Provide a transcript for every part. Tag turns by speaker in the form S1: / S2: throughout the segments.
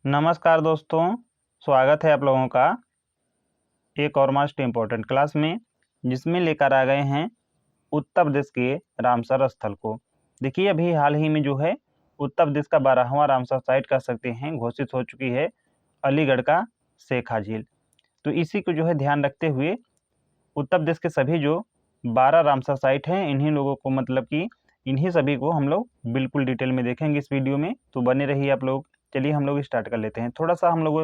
S1: नमस्कार दोस्तों, स्वागत है आप लोगों का एक और मोस्ट इम्पोर्टेंट क्लास में, जिसमें लेकर आ गए हैं उत्तर प्रदेश के रामसर स्थल को। देखिए, अभी हाल ही में जो है उत्तर प्रदेश का 12वां रामसर साइट कह सकते हैं घोषित हो चुकी है अलीगढ़ का शेखा झील। तो इसी को जो है ध्यान रखते हुए उत्तर प्रदेश के सभी जो 12 रामसर साइट हैं, इन्हीं लोगों को मतलब कि इन्हीं सभी को हम लोग बिल्कुल डिटेल में देखेंगे इस वीडियो में। तो बने रहिए आप लोग। चलिए हम लोग स्टार्ट कर लेते हैं। थोड़ा सा हम लोग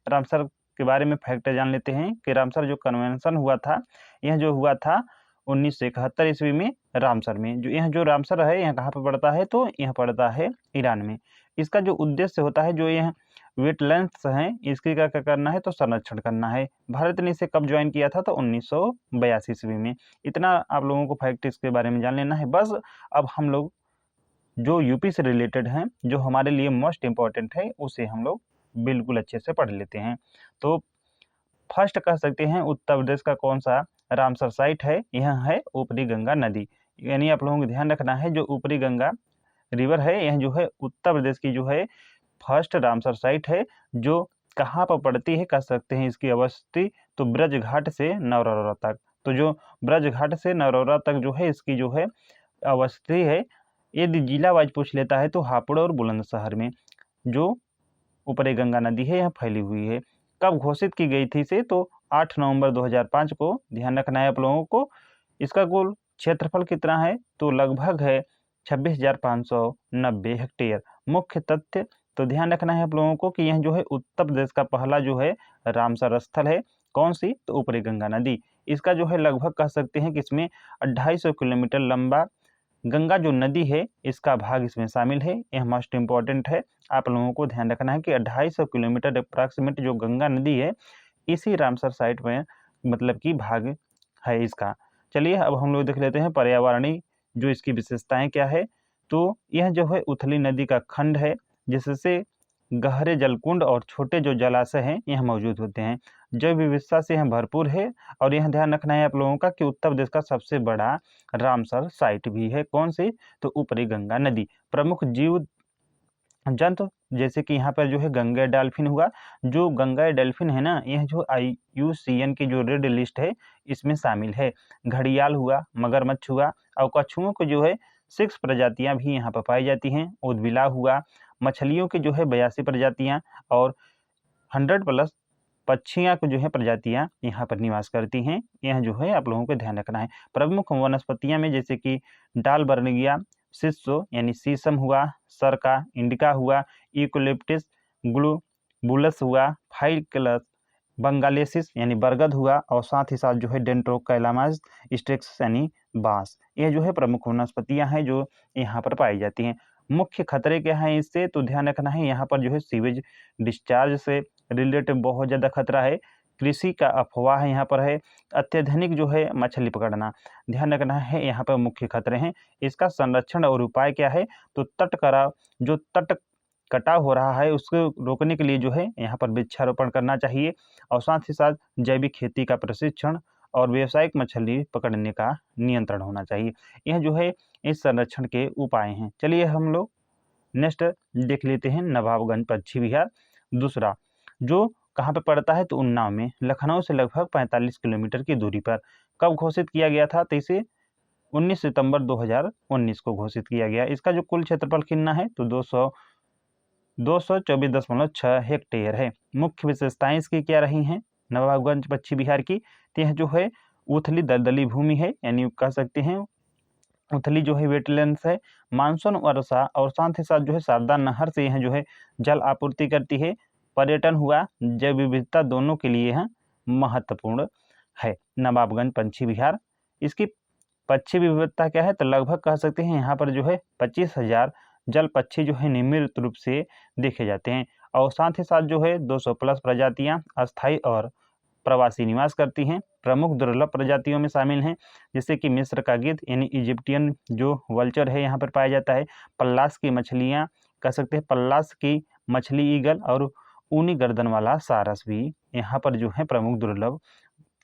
S1: रामसर के बारे में फैक्ट जान लेते हैं कि रामसर जो कन्वेंशन हुआ था, यह जो हुआ था 1971 ईस्वी में रामसर में। जो यह जो रामसर है, यह कहाँ पर पड़ता है? तो यह पड़ता है ईरान में। इसका जो उद्देश्य होता है, जो यह वेटलैंड्स हैं, इसकी क्या क्या करना है? तो संरक्षण करना है। भारत ने इसे कब ज्वाइन किया था? तो 1982 ईस्वी में। इतना आप लोगों को फैक्ट इसके बारे में जान लेना है बस। अब हम लोग जो यूपी से रिलेटेड हैं, जो हमारे लिए मोस्ट इम्पॉर्टेंट है, उसे हम लोग बिल्कुल अच्छे से पढ़ लेते हैं। तो फर्स्ट कह सकते हैं उत्तर प्रदेश का कौन सा रामसर साइट है? यह है ऊपरी गंगा नदी। यानी आप लोगों को ध्यान रखना है, जो ऊपरी गंगा रिवर है, यह जो है उत्तर प्रदेश की जो है फर्स्ट रामसर साइट है। जो कहाँ पर पड़ती है कह सकते हैं इसकी अवस्थी? तो ब्रज घाट से नौरौरा तक। तो जो ब्रज घाट से नौरौरा तक जो है इसकी जो है अवस्थी है। यदि जिला वाइज पूछ लेता है तो हापुड़ और बुलंदशहर में जो ऊपरी गंगा नदी है, यह फैली हुई है। कब घोषित की गई थी इसे? तो 8 नवंबर 2005 को। ध्यान रखना है आप लोगों को। इसका कुल क्षेत्रफल कितना है? तो लगभग है 26,590 हेक्टेयर। मुख्य तथ्य तो ध्यान रखना है आप लोगों को कि यह जो है उत्तर प्रदेश का पहला जो है रामसर स्थल है। कौन सी? तो ऊपरी गंगा नदी। इसका जो है लगभग कह सकते हैं कि इसमें 250 किलोमीटर लंबा गंगा जो नदी है, इसका भाग इसमें शामिल है। यह मोस्ट इम्पॉर्टेंट है। आप लोगों को ध्यान रखना है कि 250 किलोमीटर अप्रॉक्सीमेट जो गंगा नदी है, इसी रामसर साइट में मतलब कि भाग है इसका। चलिए अब हम लोग देख लेते हैं पर्यावरणीय जो इसकी विशेषताएं क्या है। तो यह जो है उथली नदी का खंड है, जिससे गहरे जलकुंड और छोटे जो जलाशय हैं, यह मौजूद होते हैं। जैव विविधता से यह भरपूर है। और यह ध्यान रखना है आप लोगों का कि उत्तर प्रदेश का सबसे बड़ा रामसर साइट भी है। कौन सी? तो ऊपरी गंगा नदी। प्रमुख जीव जंतु जैसे कि यहाँ पर जो है गंगा डॉल्फिन हुआ। जो गंगा डॉल्फिन है ना, यह जो IUCN की जो रेड लिस्ट है, इसमें शामिल है। घड़ियाल हुआ, मगरमच्छ हुआ और कछुओं को जो है 6 प्रजातियां भी यहाँ पर पाई जाती हैं। ऊदबिलाव हुआ। मछलियों की जो है 82 प्रजातियां और 100 प्लस पक्षियाँ को जो है प्रजातियाँ यहाँ पर निवास करती हैं। यह जो है आप लोगों को ध्यान रखना है। प्रमुख वनस्पतियाँ में जैसे कि डालबर्निया, सिसो यानी शीशम हुआ, सरका, इंडिका हुआ, यूकेलिप्टस, ग्लूबुलस हुआ, फाइकलस, बंगालेसिस यानी बरगद हुआ और साथ ही साथ जो है डेंट्रोकैलामास स्टेक्स यानी बांस। यह जो है प्रमुख वनस्पतियाँ हैं जो यहाँ पर पाई जाती हैं। मुख्य खतरे क्या हैं इससे? तो ध्यान रखना है, यहाँ पर जो है सीवेज डिस्चार्ज से रिलेटेड बहुत ज़्यादा खतरा है। कृषि का अफवाह है यहाँ पर है। अत्यधिक जो है मछली पकड़ना, ध्यान रखना है, यहाँ पर मुख्य खतरे हैं। इसका संरक्षण और उपाय क्या है? तो तट कराव, जो तट कटाव हो रहा है उसको रोकने के लिए जो है यहाँ पर वृक्षारोपण करना चाहिए। और साथ ही साथ जैविक खेती का प्रशिक्षण और व्यावसायिक मछली पकड़ने का नियंत्रण होना चाहिए। यह जो है इस संरक्षण के उपाय हैं। चलिए हम लोग नेक्स्ट देख लेते हैं नवाबगंज पश्चिम बिहार। दूसरा जो कहाँ पे पड़ता है? तो उन्नाव में। लखनऊ से लगभग 45 किलोमीटर की दूरी पर। कब घोषित किया गया था? तो इसे 19 सितंबर 2019 को घोषित किया गया। इसका जो कुल क्षेत्रफल कितना है? तो 224.6 हेक्टेयर है। मुख्य विशेषताएं इसकी क्या रही हैं नवाबगंज पश्चिम बिहार की? तो यह जो है उथली दलदली भूमि है, यानी कह सकते हैं उथली जो है वेटलैंड्स है। मानसून वर्षा और साथ ही साथ जो है शारदा नहर से यह जो है जल आपूर्ति करती है। पर्यटन हुआ, जैव विविधता दोनों के लिए यह महत्वपूर्ण है। नवाबगंज पश्चिम बिहार, इसकी पक्षी विविधता क्या है? तो लगभग कह सकते हैं यहाँ पर जो है 25,000 जल पक्षी जो है नियमित रूप से देखे जाते हैं। और साथ ही साथ जो है 200 प्लस प्रजातियाँ अस्थायी और प्रवासी निवास करती हैं। प्रमुख दुर्लभ प्रजातियों में शामिल हैं जैसे कि मिस्र का गिद्ध यानी इजिप्टियन जो वल्चर है यहाँ पर पाया जाता है। पल्लास की मछलियाँ कह सकते हैं, पल्लास की मछली ईगल और ऊनी गर्दन वाला सारस भी यहाँ पर जो है प्रमुख दुर्लभ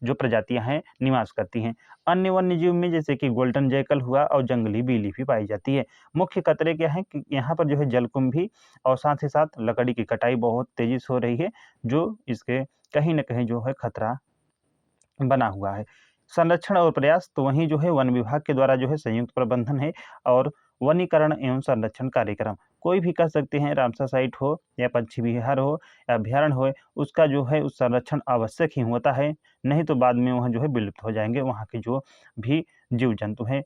S1: जो प्रजातियां हैं निवास करती हैं। अन्य वन्य जीव में जैसे कि गोल्डन जैकल हुआ और जंगली बिल्ली भी पाई जाती है। मुख्य खतरे क्या हैं कि यहाँ पर जो है जलकुंभी और साथ ही साथ लकड़ी की कटाई बहुत तेजी से हो रही है, जो इसके कहीं न कहीं जो है खतरा बना हुआ है। संरक्षण और प्रयास तो वहीं जो है वन विभाग के द्वारा जो है संयुक्त प्रबंधन है और वनीकरण एवं संरक्षण कार्यक्रम कोई भी कह सकते हैं, रामसर साइट हो या पक्षी विहार हो या अभ्यारण्य हो, उसका जो है उस संरक्षण आवश्यक ही होता है, नहीं तो बाद में वहाँ जो है विलुप्त हो जाएंगे वहाँ के जो भी जीव जंतु हैं,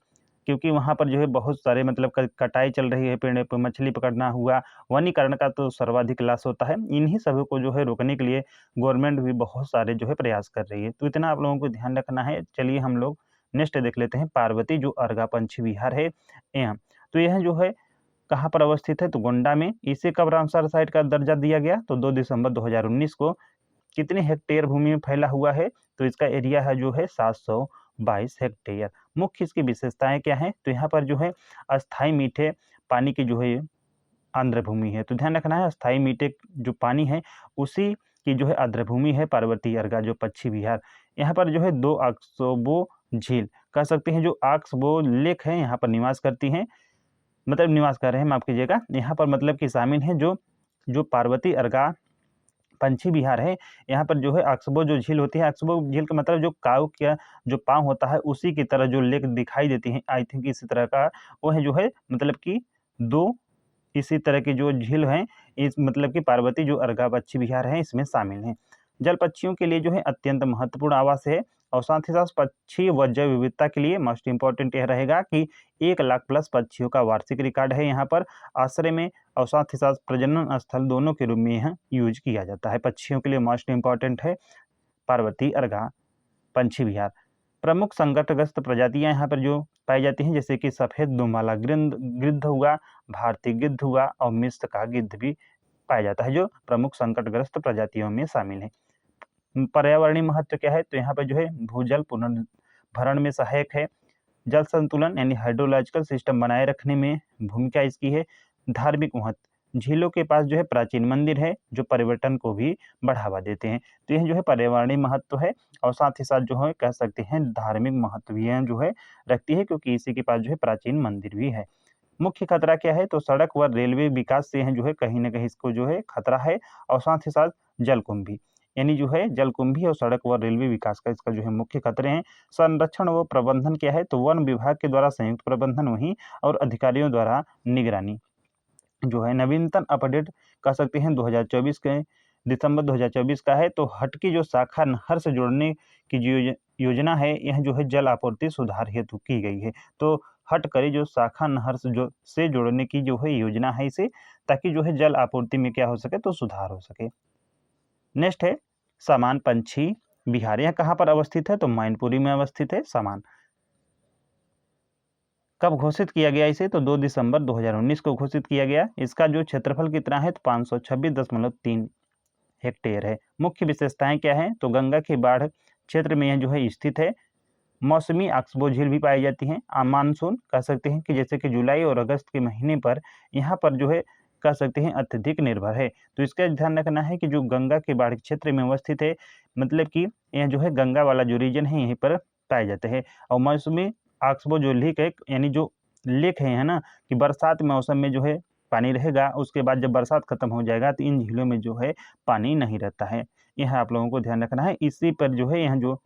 S1: क्योंकि वहाँ पर जो है बहुत सारे मतलब कटाई चल रही है, पेड़ पे मछली पकड़ना हुआ, वनीकरण का तो सर्वाधिक लाश होता है। इन्हीं सभी को जो है रोकने के लिए गवर्नमेंट भी बहुत सारे जो है प्रयास कर रही है। तो इतना आप लोगों को ध्यान रखना है। चलिए हम लोग नेक्स्ट देख लेते हैं, पार्वती जो अर्गा पंछी विहार है यहाँ। तो यह जो है कहाँ पर अवस्थित है, तो गोंडा में। इसे कब रामसर साइट का दर्जा दिया गया, तो 2 दिसंबर 2019 को। कितने हेक्टेयर भूमि में फैला हुआ है, तो इसका एरिया है जो है 722 हेक्टेयर। मुख्य इसकी विशेषताएं क्या हैं, तो यहाँ पर जो है अस्थाई मीठे पानी की जो है आर्द्र भूमि है। तो ध्यान रखना है, अस्थाई मीठे जो पानी है उसी की जो है आर्द्र भूमि है पार्वती अर्गा जो पक्षी विहार। यहाँ पर जो है 2 आक्सबो झील कह सकते हैं, जो आक्सबो लेक है यहाँ पर निवास करती हैं, मतलब निवास कर रहे हैं, माफ कीजिएगा। यहाँ पर मतलब कि शामिल है जो जो पार्वती अर्गा पंछी विहार है। यहाँ पर जो है अक्सबो जो झील होती है, अक्सबो झील का मतलब जो काऊ का जो पाँव होता है उसी की तरह जो लेक दिखाई देती है, आई थिंक इसी तरह का वो है जो है, मतलब कि 2 इसी तरह की जो झील हैं, इस मतलब कि पार्वती जो अर्गा पक्षी विहार है इसमें शामिल हैं। जल पक्षियों के लिए जो है अत्यंत महत्वपूर्ण आवास है और साथ ही साथ पक्षी व जैव विविधता के लिए मोस्ट इम्पोर्टेंट यह रहेगा कि 1 लाख प्लस पक्षियों का वार्षिक रिकॉर्ड है यहाँ पर आश्रय में, और साथ ही साथ प्रजनन स्थल दोनों के रूप में यह यूज किया जाता है। पक्षियों के लिए मोस्ट इम्पोर्टेंट है पार्वती अर्गा पंछी विहार। प्रमुख संकटग्रस्त प्रजातियां यहाँ पर जो पाई जाती हैं, जैसे कि सफेद दुमाला गिद्ध हुआ, भारतीय गिद्ध हुआ और मिस्र का गिद्ध भी पाया जाता है, जो प्रमुख संकटग्रस्त प्रजातियों में शामिल है। पर्यावरणीय महत्व क्या है, तो यहाँ पर जो है भूजल पुनर्भरण में सहायक है, जल संतुलन यानी हाइड्रोलॉजिकल सिस्टम बनाए रखने में भूमिका इसकी है। धार्मिक महत्व, झीलों के पास जो है प्राचीन मंदिर है जो पर्यटन को भी बढ़ावा देते हैं। तो यह जो है पर्यावरणीय महत्व है और साथ ही साथ जो है कह सकते हैं धार्मिक महत्व भी जो है रखती है, क्योंकि इसी के पास जो है प्राचीन मंदिर भी है। मुख्य खतरा क्या है, तो सड़क व रेलवे विकास से है जो है कहीं ना कहीं इसको जो है खतरा है, और साथ ही साथ जलकुंभी यानी जो है जलकुंभी और सड़क व रेलवे विकास का इसका जो है मुख्य खतरे हैं। संरक्षण व प्रबंधन क्या है, तो वन विभाग के द्वारा संयुक्त प्रबंधन वहीं और अधिकारियों द्वारा निगरानी जो है। नवीनतम अपडेट कह सकते हैं 2024 के दिसंबर 2024 का है। तो हट की जो शाखा नहर से जोड़ने की जो योजना है, यह जो है जल आपूर्ति सुधार हेतु की गई है। तो हट करे जो शाखा नहर से जोड़ने की जो है योजना है इसे, ताकि जो है जल आपूर्ति में क्या हो सके, तो सुधार हो सके। नेक्स्ट है सामान पंछी विहार। यह कहाँ पर अवस्थित है, तो मैनपुरी में अवस्थित है सामान। कब घोषित किया गया इसे, तो 2 दिसंबर 2019 को घोषित किया गया। इसका जो क्षेत्रफल कितना है, तो 526.3 हेक्टेयर है। मुख्य विशेषताएं क्या हैं, तो गंगा की बाढ़ क्षेत्र में यह जो है स्थित है। मौसमी ऑक्सबो झील भी पाई जाती हैं। मानसून कह सकते हैं कि जैसे कि जुलाई और अगस्त के महीने पर यहाँ पर जो है कह सकते हैं अत्यधिक निर्भर है। तो इसका ध्यान रखना है कि जो गंगा के बाढ़ क्षेत्र में अवस्थित है, मतलब कि यह जो है गंगा वाला जो रीजन है यहीं पर पाए जाते हैं। और मौसमी ऑक्सबो जो लेक है, यानी जो लेक है ना, कि बरसात मौसम में जो है पानी रहेगा, उसके बाद जब बरसात खत्म हो जाएगा तो इन झीलों में जो है पानी नहीं रहता है। यह आप लोगों को ध्यान रखना है। इसी पर जो है यहाँ जो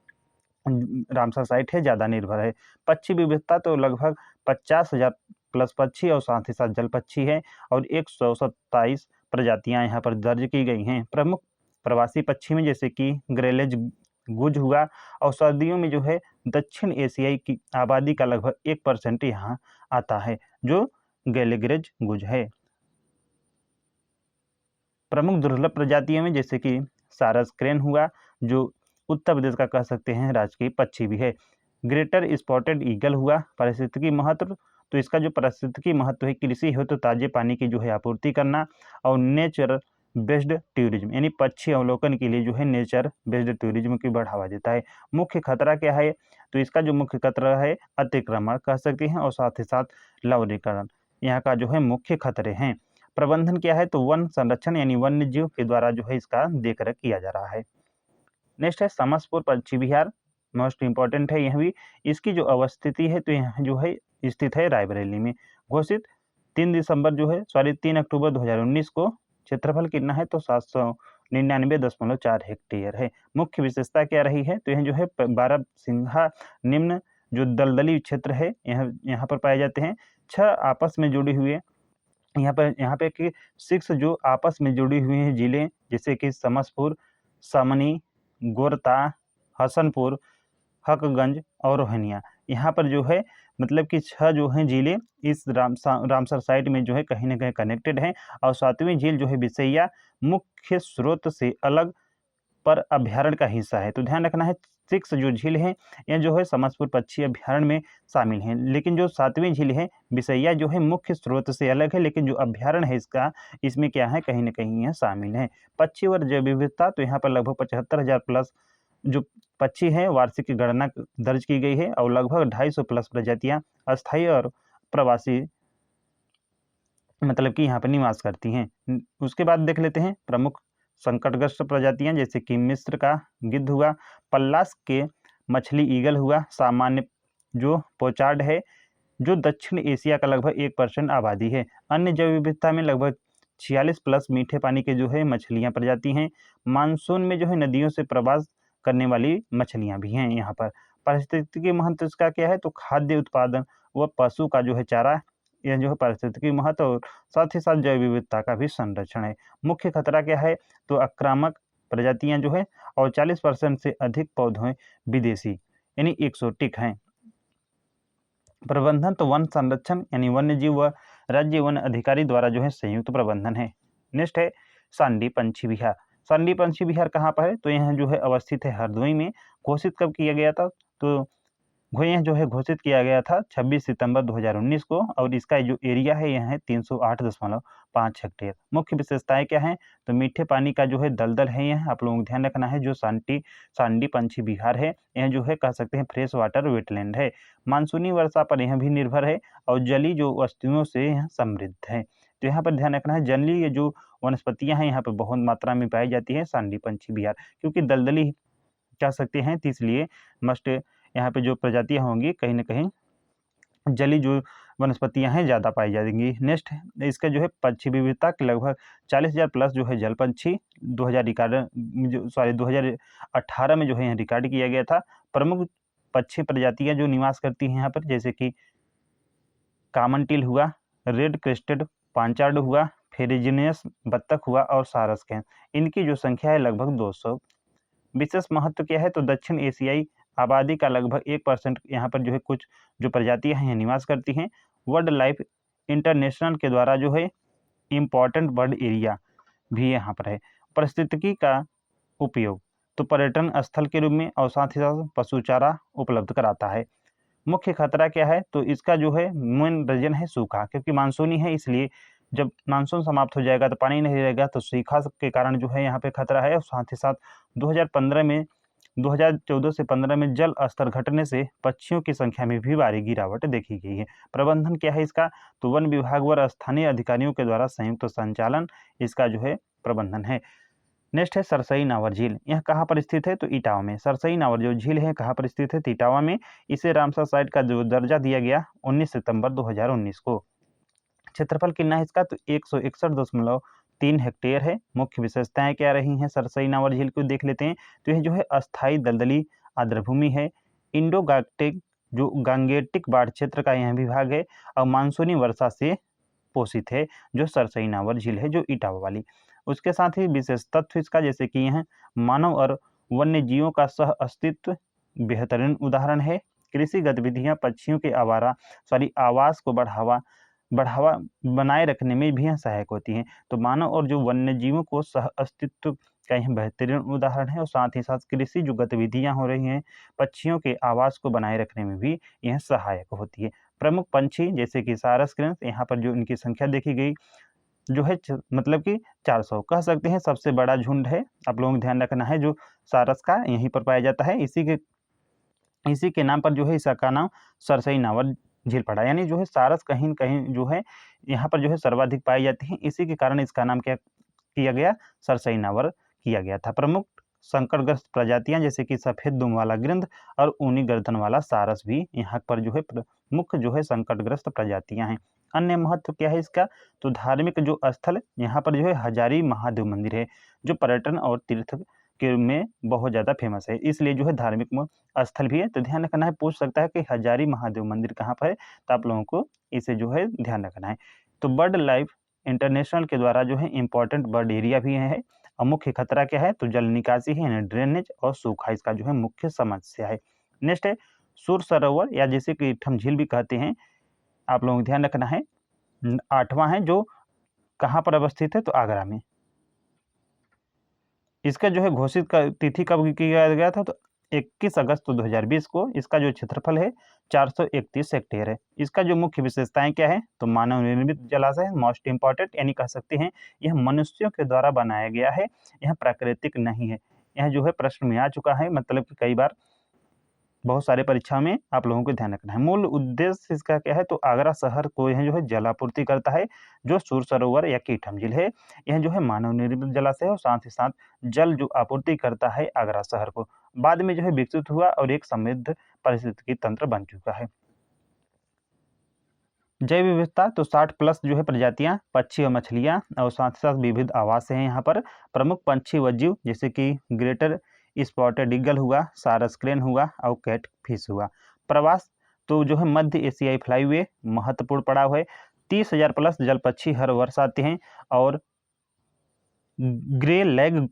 S1: रामसर साइट है ज़्यादा निर्भर है। पक्षी विविधता तो लगभग 50,000 प्लस पक्षी और साथ ही साथ जल पक्षी है, और 127 प्रजातियां यहाँ पर दर्ज की गई हैं। प्रमुख प्रवासी पक्षी में जैसे कि ग्रेलेज गुज हुआ, और सर्दियों में जो है दक्षिण एशियाई की आबादी का लगभग 1% यहाँ आता है, जो गैलेग्रेज गुज है। प्रमुख दुर्लभ प्रजातियों में जैसे कि सारस क्रेन हुआ, जो उत्तर प्रदेश का कह सकते हैं राजकीय पक्षी भी है। ग्रेटर स्पॉटेड ईगल हुआ। पारिस्थितिकी महत्व, तो इसका जो पारिस्थितिकी महत्व है, कृषि हो तो ताजे पानी की जो है आपूर्ति करना, और नेचर बेस्ड टूरिज्म यानी पक्षी अवलोकन के लिए जो है नेचर बेस्ड टूरिज्म की बढ़ावा देता है। मुख्य खतरा क्या है, तो इसका जो मुख्य खतरा है अतिक्रमण कह सकते हैं, और साथ ही साथ लवणीकरण यहाँ का जो है मुख्य खतरे हैं। प्रबंधन क्या है, तो वन संरक्षण यानी वन्य जीव के द्वारा जो है इसका देखरेख किया जा रहा है। नेक्स्ट है समसपुर पक्षी विहार। मोस्ट इम्पॉर्टेंट है यह भी। इसकी जो अवस्थिति है तो यहाँ जो है स्थित है रायबरेली में। घोषित 3 अक्टूबर 2019 को। क्षेत्रफल कितना है तो 799.4 हेक्टेयर है। मुख्य विशेषता क्या रही है तो यह जो है 12 सिंहा निम्न जो दलदली क्षेत्र है यहाँ पर पाए जाते हैं। 6 आपस में जुड़े हुए यहाँ पे कि 6 जो आपस में जुड़ी हुई हैं जिले, जैसे कि समसपुर, समनी, गोरता, हसनपुर, हकगंज और रोहनिया। यहाँ पर जो है मतलब कि 6 जो हैं जिले इस रामसर साइट में जो है कहीं ना कहीं कनेक्टेड हैं। और 7वीं झील जो है बिसैया मुख्य स्रोत से अलग पर अभ्यारण्य का हिस्सा है। तो ध्यान रखना है 6 जो झील हैं यह जो है समसपुर पक्षी अभ्यारण्य में शामिल हैं, लेकिन जो 7वीं झील है बिसैया जो है मुख्य स्रोत से अलग है, लेकिन जो अभ्यारण्य है इसमें क्या है कहीं ना कहीं यह शामिल है। पक्षी और जैव विविधता तो यहाँ पर लगभग 75,000 प्लस जो पक्षी हैं वार्षिक गणना दर्ज की गई है और लगभग 250 प्लस प्रजातियां अस्थायी और प्रवासी मतलब कि यहाँ पर निवास करती हैं। उसके बाद देख लेते हैं प्रमुख संकटग्रस्त प्रजातियां, जैसे कि मिस्र का गिद्ध हुआ, पल्लास के मछली ईगल हुआ, सामान्य जो पोचार्ड है जो दक्षिण एशिया का लगभग 1% आबादी है। अन्य जैव विविधता में लगभग 46 प्लस मीठे पानी के जो है मछलियां प्रजाति हैं। मानसून में जो है नदियों से प्रवास करने वाली मछलियां भी हैं। यहाँ पर पारिस्थितिकी महत्व इसका क्या है तो खाद्य उत्पादन व पशु का जो है चारा, यह जो है पारिस्थितिकी महत्व और साथ ही साथ जैव विविधता का भी संरक्षण है। मुख्य खतरा क्या है तो आक्रामक प्रजातियां जो है और 40% से अधिक पौधे विदेशी यानी एक्सोटिक हैं। प्रबंधन तो वन संरक्षण यानी वन्य जीव व राज्य वन अधिकारी द्वारा जो है संयुक्त प्रबंधन है। नेक्स्ट है सांडी पंछी विहार। सांडी पंछी विहार कहाँ पर है तो यह जो है अवस्थित है हरदोई में। घोषित कब किया गया था तो यह जो है घोषित किया गया था 26 सितंबर 2019 को और इसका जो एरिया है यह है 308.5 हेक्टेयर। मुख्य विशेषताएं क्या हैं तो मीठे पानी का जो है दलदल है, यह आप लोगों को ध्यान रखना है। जो सांडी पंछी विहार है यह जो है कह सकते हैं फ्रेश वाटर वेटलैंड है। मानसूनी वर्षा पर यह भी निर्भर है और जलीय जो वस्तुओं से यह समृद्ध है। तो यहाँ पर ध्यान रखना है जलीय जो वनस्पतियां हैं यहाँ पर बहुत मात्रा में पाई जाती है सांडी पंछी विहार, क्योंकि दलदली कह सकते हैं तो इसलिए मस्ट यहाँ पे जो प्रजातियां होंगी कहीं ना कहीं जली जो वनस्पतियां हैं ज़्यादा पाई जाएंगी। नेक्स्ट इसका जो है पक्षी विविधता के लगभग 40,000 प्लस जो है जल पंछी 2018 में जो है यहाँ रिकॉर्ड किया गया था। प्रमुख पक्षी प्रजातियां जो निवास करती हैं यहाँ पर, जैसे कि कॉमन टिल हुआ, रेड क्रेस्टेड पांचार्ड हुआ, फेरिजिनियस बत्तख हुआ और सारस कैन। इनकी जो संख्या है लगभग 200। विशेष महत्व क्या है तो दक्षिण एशियाई आबादी का लगभग 1% यहाँ पर जो है कुछ जो प्रजातियां हैं निवास करती हैं। वर्ल्ड लाइफ इंटरनेशनल के द्वारा जो है इम्पॉर्टेंट बर्ड एरिया भी यहाँ पर है। पारिस्थितिकी का उपयोग तो पर्यटन स्थल के रूप में और साथ ही साथ पशु चारा उपलब्ध कराता है। मुख्य खतरा क्या है तो इसका जो है मेन रीजन है सूखा, क्योंकि मानसूनी है इसलिए जब मानसून समाप्त हो जाएगा तो पानी नहीं रहेगा तो सूखा के कारण जो है यहाँ पे खतरा है। और साथ ही साथ 2014 से 15 में जल स्तर घटने से पक्षियों की संख्या में भी भारी गिरावट देखी गई है। प्रबंधन क्या है इसका तो वन विभाग व स्थानीय अधिकारियों के द्वारा संयुक्त संचालन इसका जो है प्रबंधन है। नेक्स्ट है सरसई नावर झील। यह कहाँ पर स्थित है तो इटावा में। सरसई नावर जो झील है कहाँ पर स्थित है तो इटावा में। इसे रामसर साइट का जो दर्जा दिया गया 19 सितंबर 2019 को। क्षेत्रफल कितना है इसका तो 161.3 हेक्टेयर है। मुख्य विशेषताएं क्या रही हैं सरसई नावर झील को देख लेते हैं। तो यह जो है अस्थायी दलदली आर्द्रभूमि है। इंडो गांगेटिक बाढ़ क्षेत्र का यह विभाग है और मानसूनी वर्षा से पोषित है जो सरसई नावर झील है जो इटावा वाली। उसके साथ ही विशेष तत्व इसका जैसे कि यह मानव और वन्य जीवों का सह अस्तित्व बेहतरीन उदाहरण है। कृषि गतिविधियां पक्षियों के आवास को बढ़ावा बनाए रखने में भी सहायक होती हैं। तो मानव और जो वन्य जीवों को सह अस्तित्व का यह बेहतरीन उदाहरण है। और साथ ही साथ कृषि जो गतिविधियां हो रही हैं पक्षियों के आवास को बनाए रखने में भी यह सहायक होती है। प्रमुख पंछी जैसे कि सारस किरण, यहाँ पर जो इनकी संख्या देखी गई जो है मतलब कि 400 कह सकते हैं सबसे बड़ा झुंड है। आप लोगों को ध्यान रखना है जो सारस का यहीं पर पाया जाता है। इसी के नाम पर जो है इसका नाम सरसई नावर झील पड़ा, यानी जो है सारस कहीं कहीं जो है यहाँ पर जो है सर्वाधिक पाई जाती है। इसी के कारण इसका नाम क्या किया गया सरसई नावर किया गया था। प्रमुख संकटग्रस्त प्रजातियां जैसे कि सफेद दुम वाला गिरध और ऊनी गर्दन वाला सारस भी यहाँ पर जो है मुख्य जो है संकटग्रस्त प्रजातियां हैं। अन्य महत्व क्या है इसका, तो धार्मिक जो स्थल यहाँ पर जो है हजारी महादेव मंदिर है, जो पर्यटन और तीर्थ के में बहुत ज़्यादा फेमस है, इसलिए जो है धार्मिक स्थल भी है। तो ध्यान रखना है, पूछ सकता है कि हजारी महादेव मंदिर कहाँ पर है, तो आप लोगों को इसे जो है ध्यान रखना है। तो बर्ड लाइफ इंटरनेशनल के द्वारा जो है इंपॉर्टेंट बर्ड एरिया भी है। और मुख्य खतरा क्या है, तो जल निकासी है यानी ड्रेनेज और सूखा इसका जो है मुख्य समस्या है। नेक्स्ट है सूर सरोवर या जिसे कि ठम झील भी कहते हैं, आप लोगों को ध्यान रखना है। 8वां है जो कहाँ पर अवस्थित है, तो आगरा में। इसका जो है घोषित तिथि कब किया गया था, तो 21 अगस्त 2020 को। इसका जो क्षेत्रफल है 431 हेक्टेयर है। इसका जो मुख्य विशेषताएं क्या है, तो मानव निर्मित जलाशय मोस्ट इंपॉर्टेंट, यानी कह सकते हैं यह मनुष्यों के द्वारा बनाया गया है, यह प्राकृतिक नहीं है। यह जो है प्रश्न में आ चुका है, मतलब कि कई बार बहुत सारे परीक्षा में आप लोगों को ध्यान रखना है। मूल उद्देश्य इसका क्या है, तो आगरा शहर को यह जो है जलापूर्ति करता है, जो सूर सरोवर या कीठम झील है, यह जो है मानव निर्मित जलाशय है और साथ ही साथ जल जो आपूर्ति करता है आगरा शहर को। बाद में जो है विकसित हुआ और एक समृद्ध पारिस्थितिकी तंत्र बन चुका है। जैव विविधता तो 60+ जो है प्रजातियां पक्षी और मछलियां और साथ ही साथ विविध आवास हैं यहाँ पर। प्रमुख पंछी व जीव जैसे कि ग्रेटर स्पॉटेड ईगल हुआ, सारस क्रेन हुआ और कैट फिश हुआ। प्रवास तो जो है मध्य एशियाई फ्लाईवे महत्वपूर्ण पड़ाव है। 30,000+ जल पक्षी हर वर्ष आते हैं और ग्रे लेग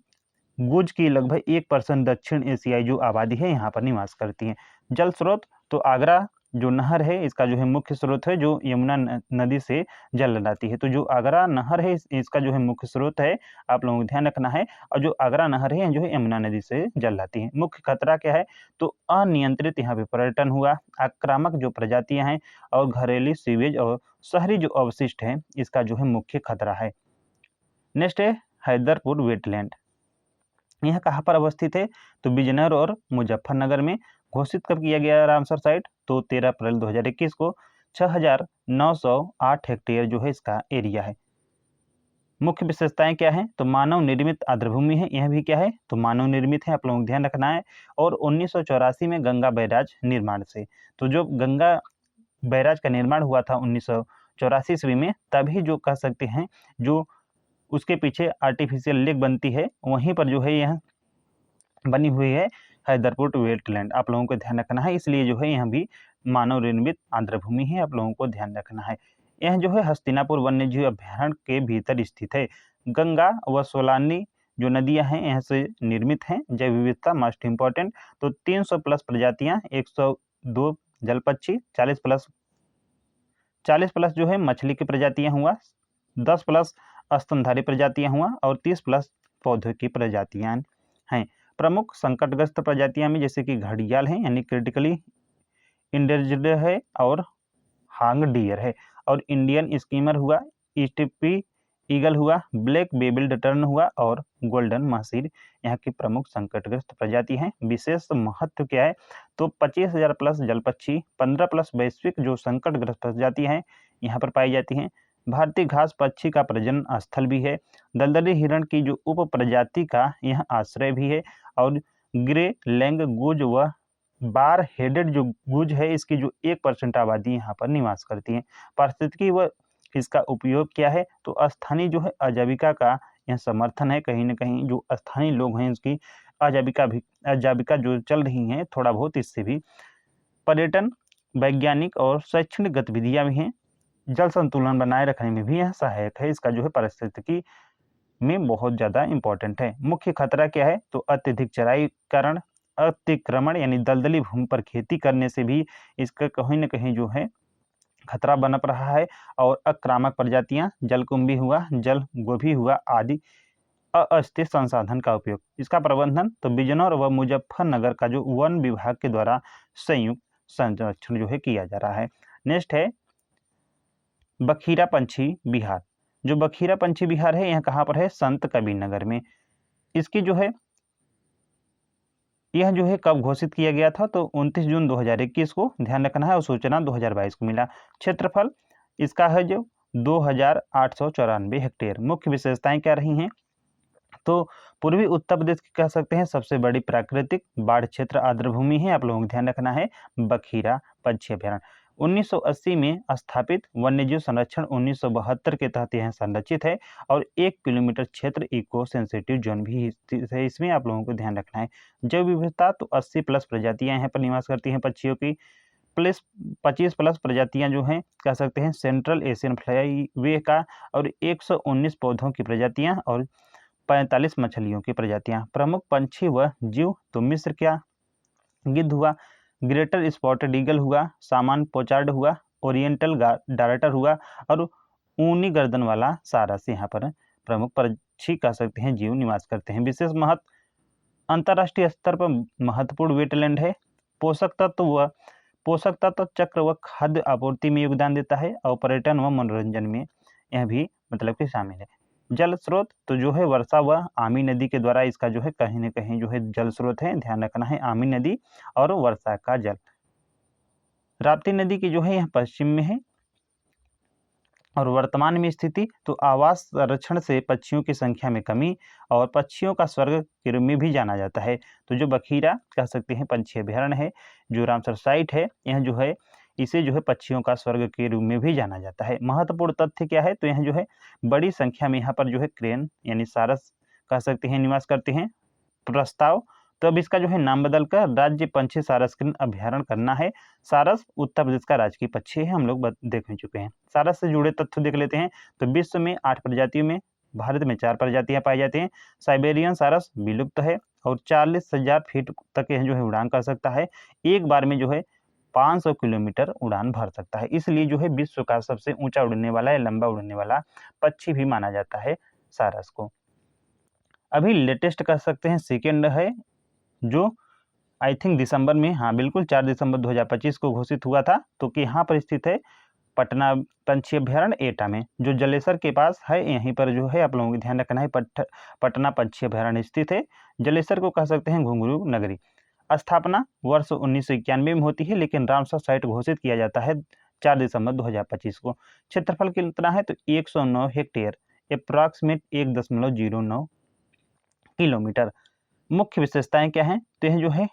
S1: गुज की लगभग 1% दक्षिण एशियाई जो आबादी है यहाँ पर निवास करती है। जल स्रोत तो आगरा जो नहर है इसका जो है मुख्य स्रोत है, जो यमुना नदी से जल लाती है। तो जो आगरा नहर है इसका जो है मुख्य स्रोत है, आप लोगों को ध्यान रखना है। और जो आगरा नहर है जो है यमुना नदी से जल लाती है। मुख्य खतरा क्या है, तो अनियंत्रित यहाँ पे पर्यटन हुआ, आक्रामक जो प्रजातियां हैं और घरेलू सीवेज और शहरी जो अवशिष्ट है, इसका जो है मुख्य खतरा है। नेक्स्ट है हैदरपुर वेटलैंड। यह कहाँ पर अवस्थित है, तो बिजनौर और मुजफ्फरनगर में। घोषित कब किया गया रामसर साइट, तो 13 अप्रैल 2021 को। 6,908 हेक्टेयर जो है इसका एरिया है। मुख्य विशेषताएं क्या है, तो मानव निर्मित आर्द्रभूमि है, यह भी क्या है, तो मानव निर्मित है, आप लोगों को ध्यान रखना है। और 1984 में गंगा बैराज निर्माण से, तो जो गंगा बैराज का निर्माण हुआ था 1984 ईस्वी में, तभी जो कह सकते हैं जो उसके पीछे आर्टिफिशियल लेक बनती है, वहीं पर जो है यह बनी हुई है हैदरपुर वेटलैंड, आप लोगों को ध्यान रखना है। इसलिए जो है यह भी मानव निर्मित आर्द्रभूमि है, आप लोगों को ध्यान रखना है। यह जो है हस्तिनापुर वन्यजीव अभ्यारण्य के भीतर स्थित है। गंगा व सोलानी जो नदियां हैं यहाँ से निर्मित हैं। जैव विविधता मोस्ट इंपॉर्टेंट, तो 300+ प्रजातियां, 102 जल पक्षी, 40+ जो है मछली की प्रजातियां हुआ, 10+ स्तनधारी प्रजातियां हुआ और 30+ पौधों की प्रजातियां हैं। प्रमुख संकटग्रस्त प्रजातियां में जैसे कि घड़ियाल है यानी क्रिटिकली इंडेंजर्ड है, और हांग डियर है, और इंडियन स्कीमर हुआ, स्टिपी ईगल हुआ, ब्लैक बेबिल्ड टर्न हुआ और गोल्डन महसीर यहाँ की प्रमुख संकटग्रस्त प्रजाति हैं। विशेष महत्व क्या है, तो 25,000+ जल पक्षी, 15+ वैश्विक जो संकटग्रस्त प्रजाति हैं यहाँ पर पाई जाती हैं। भारतीय घास पक्षी का प्रजनन स्थल भी है। दलदली हिरण की जो उप प्रजाति का यह आश्रय भी है। और ग्रे लैंग गुज व बार हेडेड जो गुज है, इसकी जो 1% आबादी यहाँ पर निवास करती है। पारिस्थितिकी व इसका उपयोग क्या है, तो स्थानीय जो है आजीविका का यह समर्थन है। कहीं ना कहीं जो स्थानीय लोग हैं उसकी आजीविका जो चल रही हैं थोड़ा बहुत, इससे भी पर्यटन, वैज्ञानिक और शैक्षणिक गतिविधियां भी हैं। जल संतुलन बनाए रखने में भी यह सहायक है। इसका जो है पारिस्थितिकी में बहुत ज़्यादा इंपॉर्टेंट है। मुख्य खतरा क्या है, तो अत्यधिक चराई कारण, अतिक्रमण यानी दलदली भूमि पर खेती करने से भी इसका कहीं ना कहीं जो है खतरा बन रहा है। और आक्रामक प्रजातियां, जलकुंभी हुआ, जल गोभी हुआ आदि अस्थिर संसाधन का उपयोग, इसका प्रबंधन तो बिजनौर व मुजफ्फरनगर का जो वन विभाग के द्वारा संयुक्त संरक्षण जो है किया जा रहा है। नेक्स्ट है बखीरा पंछी विहार। जो बखीरा पंछी विहार है यह कहाँ पर है, संत कबीर नगर में। इसकी जो है यह जो है कब घोषित किया गया था, तो 29 जून 2021 को। ध्यान रखना है और सूचना 2022 को मिला। क्षेत्रफल इसका है जो 2,894 हेक्टेयर। मुख्य विशेषताएं क्या रही हैं, तो पूर्वी उत्तर प्रदेश की कह सकते हैं सबसे बड़ी प्राकृतिक बाढ़ क्षेत्र आर्द्रभूमि है, आप लोगों को ध्यान रखना है, बखीरा पक्षी अभ्यारण्य। 1980 में स्थापित वन्यजीव संरक्षण 1972 के तहत यह संरक्षित है और 1 किलोमीटर क्षेत्र इको सेंसिटिव जोन भी स्थित है, इसमें आप लोगों को ध्यान रखना है। जैव विविधता तो 80 प्लस प्रजातियां यहाँ पर निवास करती हैं पक्षियों की, प्लस 25 प्लस प्रजातियां जो हैं कह सकते हैं सेंट्रल एशियन फ्लाईवे का, और 119 पौधों की प्रजातियां और 45 मछलियों की प्रजातियां। प्रमुख पंछी व जीव तो मिस्र क्या गिद्ध हुआ, ग्रेटर स्पॉटेड ईगल हुआ, सामान पोचार्ड हुआ, ओरिएंटल डार्टर हुआ और ऊनी गर्दन वाला सारस यहाँ पर प्रमुख पक्षी कह सकते हैं जीव निवास करते हैं। विशेष महत्व, अंतर्राष्ट्रीय स्तर पर महत्वपूर्ण वेटलैंड है। पोषक तत्व चक्र व खाद्य आपूर्ति में योगदान देता है और पर्यटन व मनोरंजन में यह भी मतलब कि शामिल है। जल स्रोत तो जो है वर्षा व आमी नदी के द्वारा इसका जो है कहीं न कहीं जो है जल स्रोत है, ध्यान रखना है, आमी नदी और वर्षा का जल। राप्ती नदी की जो है यह पश्चिम में है और वर्तमान में स्थिति तो आवास संरक्षण से पक्षियों की संख्या में कमी और पक्षियों का स्वर्ग के रूप में भी जाना जाता है। तो जो बखीरा कह सकते हैं पंछी अभ्यारण्य है, जो रामसर साइट है, यह जो है इसे जो है पक्षियों का स्वर्ग के रूप में भी जाना जाता है। महत्वपूर्ण तथ्य क्या है, तो यह जो है बड़ी संख्या में यहाँ पर जो है क्रेन यानी सारस कह सकते हैं निवास करते हैं। प्रस्ताव तो अब इसका जो है नाम बदलकर राज्य पंछी सारस अभ्यारण्य करना है। सारस उत्तर प्रदेश का राजकीय पक्षी है, हम लोग देख चुके हैं। सारस से जुड़े तथ्य देख लेते हैं। तो विश्व में 8 प्रजातियों में भारत में 4 प्रजातियां पाई जाती हैं। साइबेरियन सारस विलुप्त है और 40,000 फीट तक यह जो है उड़ान कर सकता है। एक बार में जो है 500 किलोमीटर उड़ान भर सकता है, इसलिए जो है विश्व का सबसे ऊंचा उड़ने वाला या लंबा उड़ने वाला पक्षी भी माना जाता है सारस को। अभी लेटेस्ट कह सकते हैं सेकेंड है, जो आई थिंक दिसंबर में, हाँ बिल्कुल 4 दिसंबर 2025 को घोषित हुआ था, तो कि यहाँ पर स्थित है पटना पंछी अभ्यारण्य एटा में, जो जलेसर के पास है। यहीं पर जो है आप लोगों को ध्यान रखना है, पटना पंछी अभ्यारण्य स्थित है। जलेसर को कह सकते हैं घुंघरू नगरी। स्थापना वर्ष 1991 में होती है, लेकिन रामसर साइट घोषित किया जाता है 4 दिसंबर 2025 को। क्षेत्रफल कितना है, तो 109 हेक्टेयर, अप्रॉक्सीमेट 1.09 किलोमीटर। मुख्य विशेषताएं क्या हैं, तो यह जो है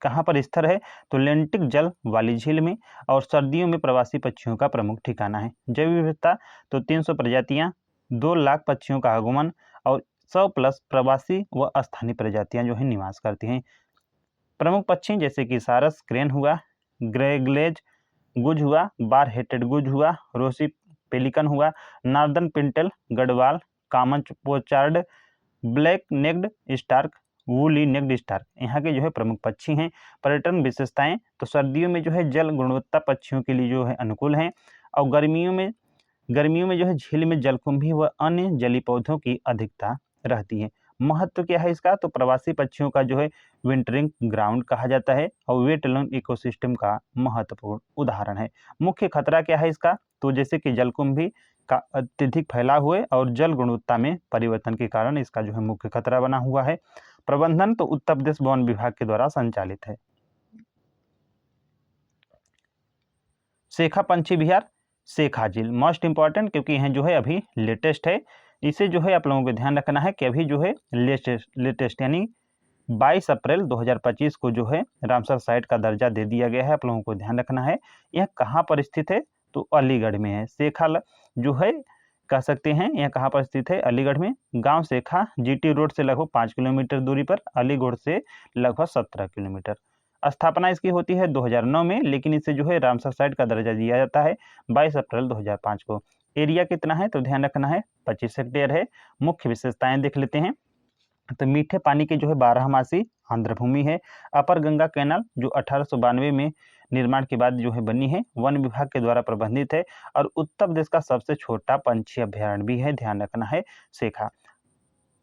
S1: कहाँ पर स्थिर है, तो लेंटिक जल वाली झील में, और सर्दियों में प्रवासी पक्षियों का प्रमुख ठिकाना है। जैव विविधता तो 300 प्रजातियां, 2 लाख पक्षियों का आगमन और 100 प्लस प्रवासी व स्थानीय प्रजातियां जो है निवास करती हैं। प्रमुख पक्षी जैसे कि सारस, क्रेन हुआ, ग्रेगलेज गुज हुआ, बार हेटेड गुज हुआ, रोसी पेलिकन हुआ, northern pintail gadwall, common pochard, black necked stork, woolly necked stork यहाँ के जो है प्रमुख पक्षी हैं। पर्यटन विशेषताएं तो सर्दियों में जो है जल गुणवत्ता पक्षियों के लिए जो है अनुकूल हैं, और गर्मियों में जो है झील में जलकुंभी व अन्य जलीय पौधों की अधिकता रहती है। महत्व क्या है इसका, तो प्रवासी पक्षियों का जो है विंटरिंग ग्राउंड कहा जाता है और वेटलैंड इकोसिस्टम का महत्वपूर्ण उदाहरण है। मुख्य खतरा क्या है इसका, तो जैसे कि जलकुंभी का अत्यधिक फैलाव हुए और जल गुणवत्ता में परिवर्तन के कारण इसका जो है मुख्य खतरा बना हुआ है। प्रबंधन तो उत्तर प्रदेश वन विभाग के द्वारा संचालित है। शेखा पंछी विहार, शेखा झील मोस्ट इंपॉर्टेंट, क्योंकि यह जो है अभी लेटेस्ट है। इसे जो है आप लोगों को ध्यान रखना है कि अभी जो है लेटेस्ट यानी 22 अप्रैल 2025 को जो है रामसर साइट का दर्जा दे दिया गया है, आप लोगों को ध्यान रखना है। यह कहाँ पर स्थित है, तो अलीगढ़ में है। शेखा जो है कह सकते हैं यह कहाँ पर स्थित है, अलीगढ़ में। गांव शेखा जीटी रोड से लगभग 5 किलोमीटर दूरी पर, अलीगढ़ से लगभग 17 किलोमीटर। स्थापना इसकी होती है 2009 में, लेकिन इसे जो है रामसर साइट का दर्जा दिया जाता है 22 अप्रैल 2005 को। एरिया कितना है, तो ध्यान रखना है 25 हेक्टेयर है। मुख्य विशेषताएं देख लेते हैं, तो मीठे पानी के जो है 12मासी आर्द्रभूमि है। अपर गंगा कैनाल जो 1892 में निर्माण के बाद जो है बनी है, वन विभाग के द्वारा प्रबंधित है, और उत्तर प्रदेश का सबसे छोटा पंछी अभ्यारण्य भी है, ध्यान रखना है शेखा।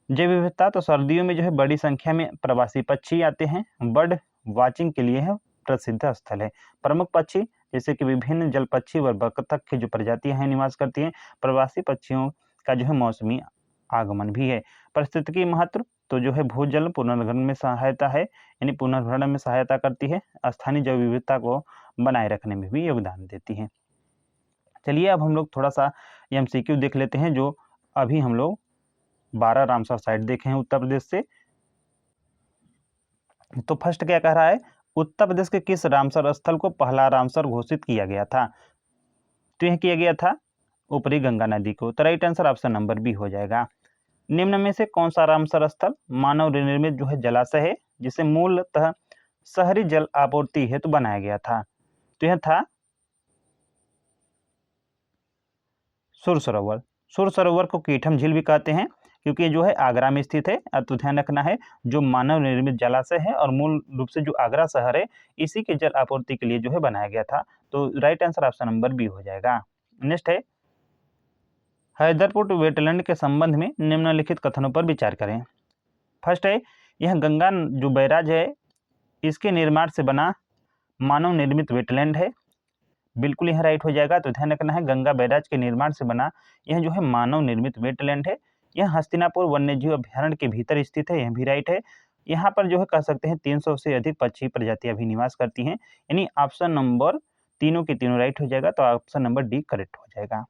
S1: जैव विविधता तो सर्दियों में जो है बड़ी संख्या में प्रवासी पक्षी आते हैं, बर्ड वाचिंग के लिए है प्रसिद्ध स्थल है। प्रमुख पक्षी जैसे कि विभिन्न जल पक्षी व बतख की जो प्रजातियां हैं निवास करती हैं। प्रवासी पक्षियों का जो है मौसमी आगमन भी है। पारिस्थितिकी महत्व तो जो है भूजल पुनर्भरण में सहायता है, यानी पुनर्भरण में सहायता करती है, स्थानीय जैव विविधता को बनाए रखने में भी योगदान देती है। चलिए अब हम लोग थोड़ा सा एमसीक्यू देख लेते हैं, जो अभी हम लोग 12 रामसर साइट देखे हैं उत्तर प्रदेश से। तो फर्स्ट क्या कह रहा है, उत्तर प्रदेश के किस रामसर स्थल को पहला रामसर घोषित किया गया था? तो यह किया गया था ऊपरी गंगा नदी को। तो right answer option number B हो जाएगा। निम्न में से कौन सा रामसर स्थल मानव निर्मित जो है जलाशय है, जिसे मूलतः शहरी जल आपूर्ति हेतु बनाया गया था? तो यह था सुर सरोवर। सुर सरोवर को कीठम झील भी कहते हैं, क्योंकि जो है आगरा में स्थित है। तो ध्यान रखना है, जो मानव निर्मित जलाशय है और मूल रूप से जो आगरा शहर है, इसी के जल आपूर्ति के लिए जो है बनाया गया था। तो right answer option number B हो जाएगा। नेक्स्ट है, हैदरपुर वेटलैंड के संबंध में निम्नलिखित कथनों पर विचार करें। फर्स्ट है, यह गंगा जो बैराज है, इसके निर्माण से बना मानव निर्मित वेटलैंड है। बिल्कुल यह राइट हो जाएगा। तो ध्यान रखना है, गंगा बैराज के निर्माण से बना यह जो है मानव निर्मित वेटलैंड है। यह हस्तिनापुर वन्यजीव अभ्यारण्य के भीतर स्थित है, यह भी राइट है। यहाँ पर जो है कह सकते हैं 300 से अधिक पक्षी प्रजातियां भी निवास करती हैं, यानी ऑप्शन नंबर तीनों के तीनों राइट हो जाएगा। तो ऑप्शन नंबर डी करेक्ट हो जाएगा।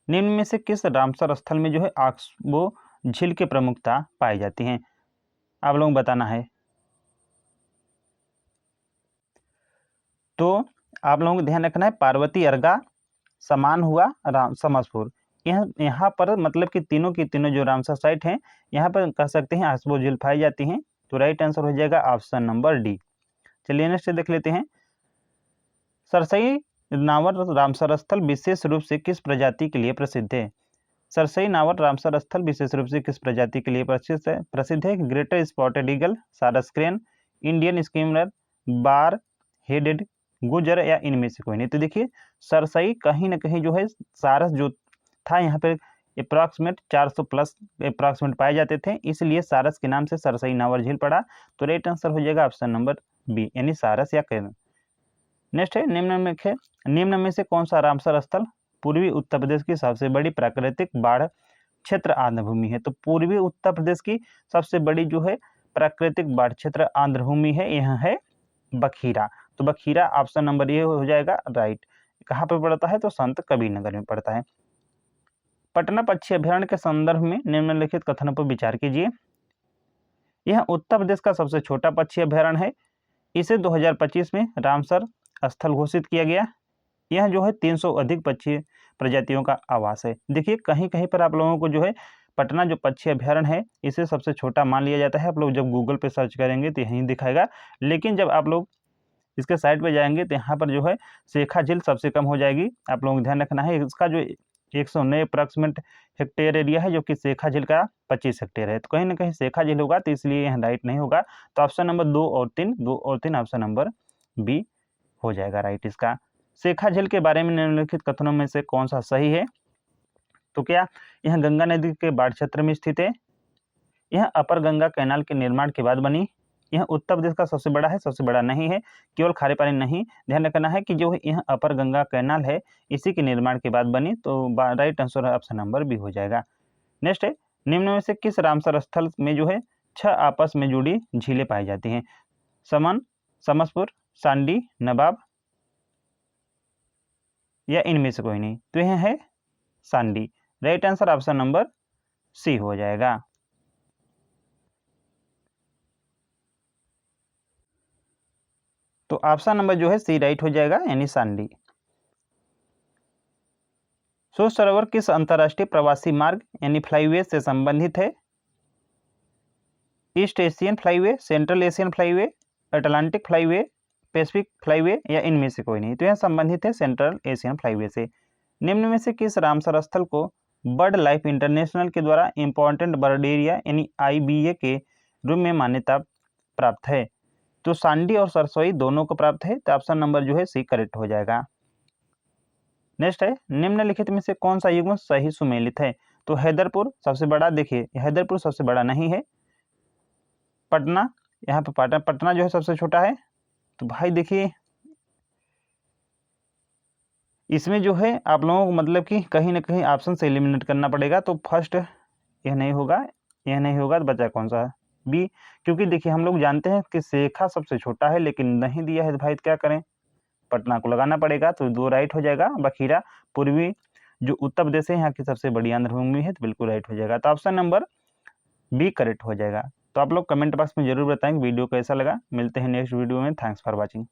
S1: निम्न में से किस रामसर स्थल में जो है ऑक्सबो झील की प्रमुखता पाई जाती है? आप लोगों को बताना है। तो आप लोगों को ध्यान रखना है, पार्वती अर्गा, समान हुआ समसपुर, यहाँ पर मतलब कि तीनों की तीनों जो रामसर साइट हैं, यहाँ पर कह सकते हैं ऑक्सबो झील पाई जाती हैं। तो राइट आंसर हो जाएगा ऑप्शन नंबर डी। चलिए नेक्स्ट देख लेते हैं। सरसई नावर रामसर स्थल विशेष रूप से किस प्रजाति के लिए प्रसिद्ध है? सरसई नावर रामसर स्थल विशेष रूप से किस प्रजाति के लिए प्रसिद्ध है? ग्रेटर स्पॉटेड ईगल, सारस crane, Indian skimmer, bar headed गुजर, या इनमें से कोई नहीं। तो देखिए, सरसई कहीं ना कहीं जो है सारस जो था यहाँ पे अप्रॉक्सीमेट 400 प्लस अप्रॉक्सीमेट पाए जाते थे, इसलिए सारस के नाम से सरसई नावर झील पड़ा। तो राइट आंसर हो जाएगा ऑप्शन नंबर बी, यानी सारस या क्रेन। नेक्स्ट है, निम्न में से कौन सा रामसर स्थल पूर्वी उत्तर प्रदेश की सबसे बड़ी प्राकृतिक बाढ़ क्षेत्र आंध्र भूमि है? तो पूर्वी उत्तर प्रदेश की सबसे बड़ी जो है प्राकृतिक बाढ़ क्षेत्र आंध्र भूमि है, यह है बखीरा। तो बखीरा ऑप्शन नंबर ये हो जाएगा राइट। कहाँ पर पड़ता है? तो संत कबीर नगर में पड़ता है। पटना पक्षी अभ्यारण्य के संदर्भ में निम्नलिखित कथनों पर विचार कीजिए। यह उत्तर प्रदेश का सबसे छोटा पक्षी अभ्यारण्य है। इसे 2025 में रामसर स्थल घोषित किया गया। यह जो है 300 अधिक पक्षी प्रजातियों का आवास है। देखिए, कहीं कहीं पर आप लोगों को जो है पटना जो पक्षी अभ्यारण्य है, इसे सबसे छोटा मान लिया जाता है। आप लोग जब गूगल पे सर्च करेंगे तो यहीं दिखाएगा, लेकिन जब आप लोग इसके साइट पे जाएंगे तो यहाँ पर जो है शेखा झील सबसे कम हो जाएगी। आप लोगों को ध्यान रखना है, इसका जो 109 अप्रॉक्सीमेट हेक्टेयर एरिया है, जो कि शेखा झील का 25 हेक्टेयर है। तो कहीं ना कहीं शेखा झील होगा, तो इसलिए यह राइट नहीं होगा। तो ऑप्शन नंबर 2 और 3 ऑप्शन नंबर बी हो जाएगा राइट इसका। शेखा झील के बारे में निम्नलिखित कथनों में से कौन सा सही है? तो क्या यह गंगा नदी के बाढ़ क्षेत्र में स्थित है? यह अपर गंगा कैनाल के निर्माण के बाद बनी? यह उत्तर प्रदेश का सबसे बड़ा है? सबसे बड़ा नहीं है, केवल खारे पानी नहीं। ध्यान रखना है कि जो यह अपर गंगा कैनाल है, इसी के निर्माण के बाद बनी। तो right answer option number B हो जाएगा। नेक्स्ट है, निम्न में से किस रामसर स्थल में जो है 6 आपस में जुड़ी झीलें पाई जाती हैं? समन, समसपुर, सांडी, नवाब, या इनमें से कोई नहीं। तो यह है सांडी। Right answer option number C हो जाएगा। तो ऑप्शन नंबर जो है सी राइट हो जाएगा, यानी सांडी। सोच सरोवर किस अंतर्राष्ट्रीय प्रवासी मार्ग यानी फ्लाईवे से संबंधित है? East Asian flyway, central Asian flyway, Atlantic flyway, Pacific flyway, या इनमें से कोई नहीं। तो यह संबंधित है सेंट्रल एशियन फ्लाईवे से। निम्न में से किस रामसर स्थल को बर्ड लाइफ इंटरनेशनल के द्वारा इंपॉर्टेंट बर्ड एरिया यानी IBA के रूप में मान्यता प्राप्त है? तो सांडी और सरसोई दोनों को प्राप्त है। तो ऑप्शन नंबर जो है सी करेक्ट हो जाएगा। नेक्स्ट है, निम्नलिखित में से कौन सा युग्म सही सुमेलित है? तो हैदरपुर सबसे बड़ा, देखिए हैदरपुर सबसे बड़ा नहीं है। पटना, यहाँ पे पटना जो है सबसे छोटा है। तो भाई देखिए, इसमें जो है आप लोगों को मतलब कि कहीं ना कहीं ऑप्शन से एलिमिनेट करना पड़ेगा। तो फर्स्ट यह नहीं होगा, यह नहीं होगा, तो बचा कौन सा? बी। क्योंकि देखिए हम लोग जानते हैं कि शेखा सबसे छोटा है, लेकिन नहीं दिया है, तो भाई क्या करें, पटना को लगाना पड़ेगा। तो 2 राइट हो जाएगा। बखीरा पूर्वी जो उत्तर प्रदेश है यहाँ की सबसे बड़ी आंध्र भूमि है, तो बिल्कुल राइट हो जाएगा। तो ऑप्शन नंबर बी करेक्ट हो जाएगा। तो आप लोग कमेंट बॉक्स में जरूर बताएं वीडियो कैसा लगा। मिलते हैं नेक्स्ट वीडियो में। Thanks for watching.